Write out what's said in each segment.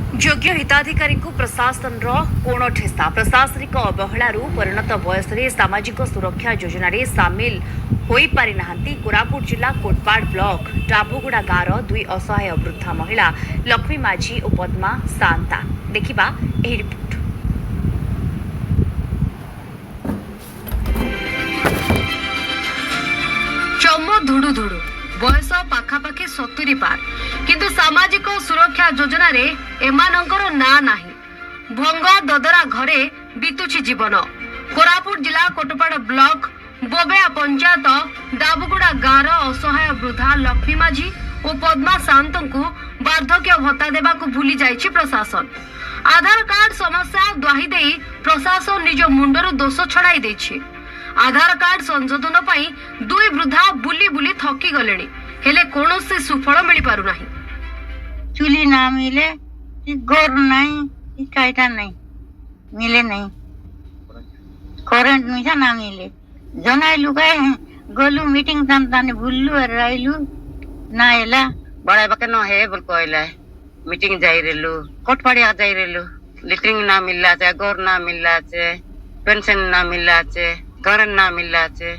योग्य हिताधिकारी प्रशासन कोण ठेसा प्रशासनिक अवहेला परिणत बयस सामाजिक सुरक्षा योजन सामिल हो पारि नाहांती कोरापुट जिला कोटपाड़ ब्लॉक डाबुगुड़ा गाँव दुई असहाय वृद्धा महिला लक्ष्मी माझी और पद्मा सांता देखिबा एही रिपोर्ट। चम धुडु धुडु बयस पाखापाखि 70 पार किंतु सामाजिक सुरक्षा योजन एमानंकर ना नाही भंग ददरा घरे बीतुछि जीवन। कोरापुट जिला कोटपाड़ ब्लॉक बोबेया पंचायत डाबुगुड़ा गाँव असहाय वृद्धा लक्ष्मी माझी और पद्मा सांत को वार्धक्य भत्ता देवाक भूली जाइछि प्रशासन। आधार कार्ड समस्या दुहाई देई प्रशासन निज मुंडर दोष छड़ाई देछि। आधार कार्ड संशोधन पाई दुई वृद्धा बुली बुली थकी गलेनी हेले कोनोसी सुफल मिली पारु नाही। चुली ना मिले गोर नहीं कायटा नहीं मिले नहीं करेंट मिठा ना मिले जनाइलु गए गोलु मीटिंग ताने भुल्लु राइलु ना एला बड़ा बके न है बोल कहला मीटिंग जाई रेलु कोटपाड़िया जाई रेलु लिटरिंग ना मिलला छे गोर ना मिलला छे पेंशन ना मिलला छे घर ना मिलला छे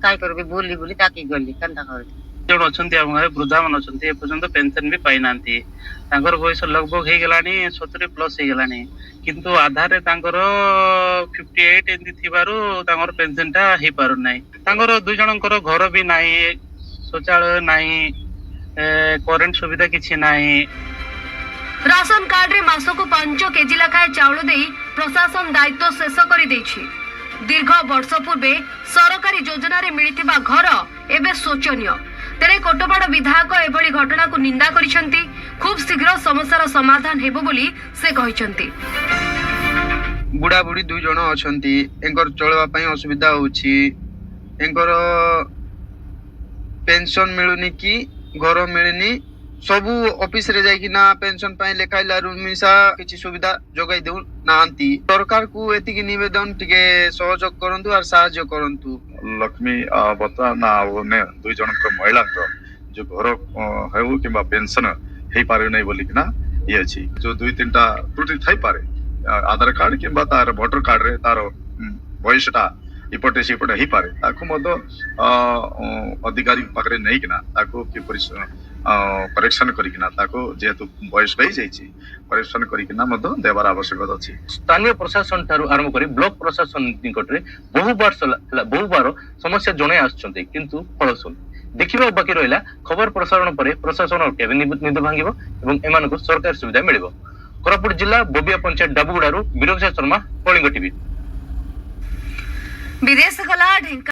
काय करबे बोली बोली ताकी गली कंदा कर जण अछंती हम वृद्धा मन अछंती ए पर्यंत पेंशन भी पाई नांती तांकर बयस लगभग हे गेलानी 70 प्लस हे गेलानी किंतु आधार रे तांकर 58 एंदी थिबारु तांकर पेंशन ता हे पारु नाही। तांकर दुई जनकर घर भी नाही शौचालय नाही करेंट सुविधा किछि नाही। राशन कार्ड रे मासको 5 केजी लखाए चाउल देई प्रशासन दायित्व शेष करि दैछि। दीर्घ वर्ष पूर्वे सरकारी योजना रे मिलिथिबा घर एबे शोचनीय। तेरे कोटपाड़ विधायक एभली घटना को निंदा करिसेंती। खूब शीघ्र समस्यार समाधान हेबो बोली से कहिसेंती। बुढ़ा बुढ़ी दुई जन अछंती एंकर चलवा पई असुविधा होछि एंकर पेंशन मिलुनी कि घर मिलनी सबु ऑफिस रे जाई कि ना पेंशन पाई लेखाइला रुमिसा किछि सुविधा जोगाई देउ नांती। सरकार को एतिकी निवेदन टिके सहयोग करंतु और सहायता करंतु। लक्ष्मी बता ना ने दुई जन महिला जो घर हेउ किबा पेंशन हे पारे नै बोली कि ना ये अछि जो दुई तीनटा त्रुटि थाई पारे आधार कार्ड किबा तार वोटर कार्ड रे तार बयसटा इपटे सिपटे ही पारे ताकू मदो अधिकारी पाखरे नै किना ताकू कि करेक्शन करिकिना ताको जेतु बयस भई जाइछि करेक्शन करिकिना मदो देवार आवश्यकता अछि। स्थानीय प्रशासन ठारू आरंभ करी ब्लॉक प्रशासन निकट रे बहु बार समस्या जणे आछंती किंतु फलशूल देखिबा बाकी रहिला। खबर प्रसारण परे प्रशासन और कैबिनेट निद भांगिबो एवं एमानको सरकार सुविधा मिलिबो। कोरापुट जिला बोबिया पंचायत डाबुगुड़ारू विरोध शर्मा कलिंग टीवी। विदेश गला ढेंका